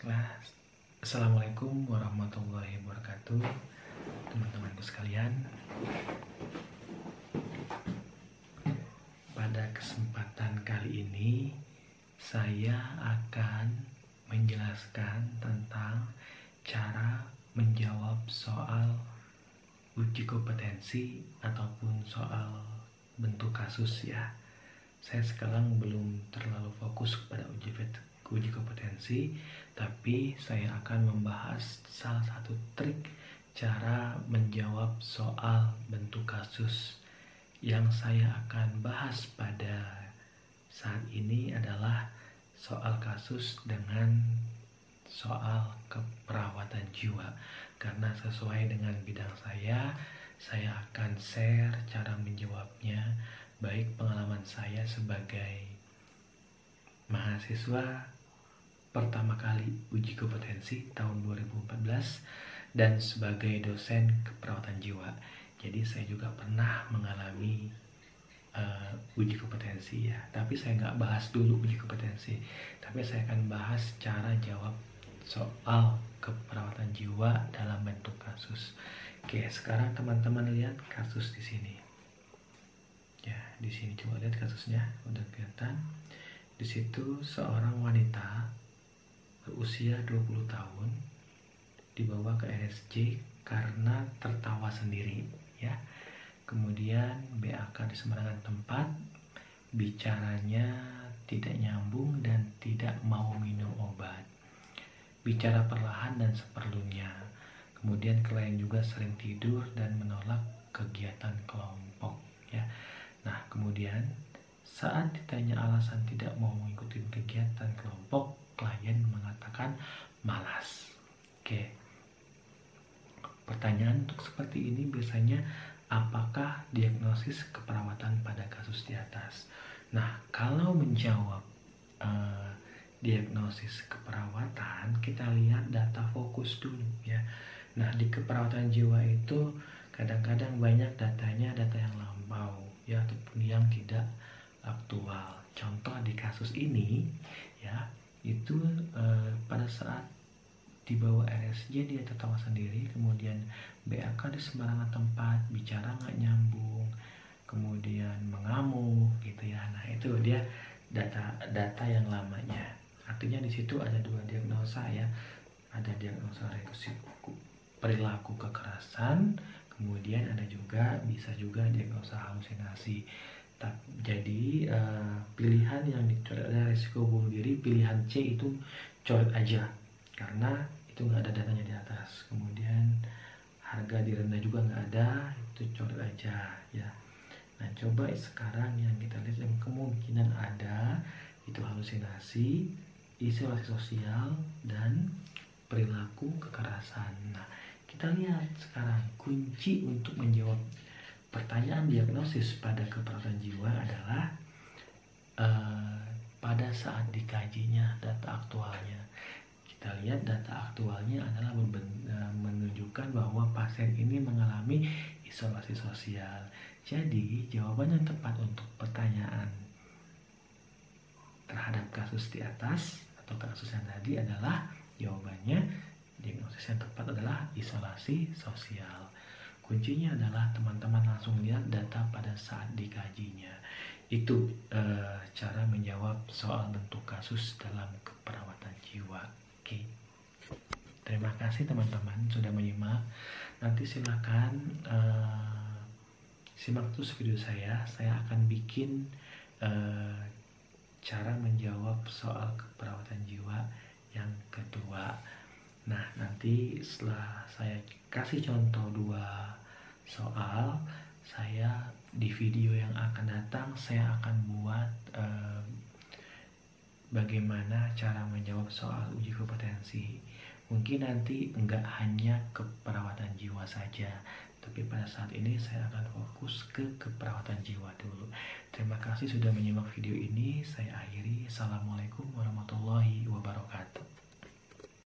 Baiklah, Assalamualaikum warahmatullahi wabarakatuh, teman-temanku sekalian. Pada kesempatan kali ini, saya akan menjelaskan tentang cara menjawab soal uji kompetensi ataupun soal bentuk kasus ya. Saya sekarang belum terlalu fokus kepada uji kompetensi, tapi saya akan membahas salah satu trik cara menjawab soal bentuk kasus. Yang saya akan bahas pada saat ini adalah soal kasus dengan soal keperawatan jiwa. Karena sesuai dengan bidang saya akan share cara menjawabnya, baik pengalaman saya sebagai mahasiswa pertama kali uji kompetensi tahun 2014 dan sebagai dosen keperawatan jiwa. Jadi saya juga pernah mengalami uji kompetensi ya, tapi saya nggak bahas dulu uji kompetensi, tapi saya akan bahas cara jawab soal keperawatan jiwa dalam bentuk kasus. Oke, sekarang teman-teman lihat kasus di sini. Ya, di sini coba lihat kasusnya, udah kelihatan. Di situ seorang wanita berusia 20 tahun dibawa ke RSJ karena tertawa sendiri ya. Kemudian BAK di sembarangan tempat, bicaranya tidak nyambung dan tidak mau minum obat. Bicara perlahan dan seperlunya. Kemudian klien juga sering tidur dan menolak kegiatan kelompok ya. Nah, kemudian saat ditanya alasan tidak mau mengikuti kegiatan kelompok, klien mengatakan malas. Oke. Pertanyaan untuk seperti ini biasanya, apakah diagnosis keperawatan pada kasus di atas? Nah, kalau menjawab diagnosis keperawatan, kita lihat data fokus dulu ya. Nah, di keperawatan jiwa itu kadang-kadang banyak datanya data yang lampau ya, ataupun yang tidak aktual. Contoh di kasus ini ya, itu pada saat dibawa RSJ dia tertawa sendiri, kemudian BAK di sembarangan tempat, bicara nggak nyambung, kemudian mengamuk gitu ya. Nah, itu dia data yang lamanya. Artinya di situ ada dua diagnosa ya, ada diagnosa perilaku kekerasan, kemudian ada juga bisa juga diagnosa halusinasi. Jadi pilihan yang dicoret adalah risiko bunuh diri, pilihan C itu coret aja karena itu nggak ada datanya di atas. Kemudian harga direndah juga nggak ada, itu coret aja ya. Nah, coba sekarang yang kita lihat yang kemungkinan ada itu halusinasi, isolasi sosial, dan perilaku kekerasan. Nah, kita lihat sekarang kunci untuk menjawab pertanyaan diagnosis pada keperawatan jiwa adalah pada saat dikajinya data aktualnya. Kita lihat data aktualnya adalah menunjukkan bahwa pasien ini mengalami isolasi sosial. Jadi jawaban yang tepat untuk pertanyaan terhadap kasus di atas atau kasus yang tadi adalah jawabannya, diagnosis yang tepat adalah isolasi sosial. Kuncinya adalah teman-teman langsung lihat data pada saat dikajinya. Itu cara menjawab soal bentuk kasus dalam keperawatan jiwa. Oke. Terima kasih teman-teman sudah menyimak. Nanti silakan simak terus video saya. Saya akan bikin cara menjawab soal keperawatan jiwa yang kedua. Nah, nanti setelah saya kasih contoh dua soal, saya di video yang akan datang saya akan buat bagaimana cara menjawab soal uji kompetensi. Mungkin nanti enggak hanya keperawatan jiwa saja, tapi pada saat ini saya akan fokus ke keperawatan jiwa dulu. Terima kasih sudah menyimak video ini. Saya akhiri. Assalamualaikum warahmatullahi wabarakatuh.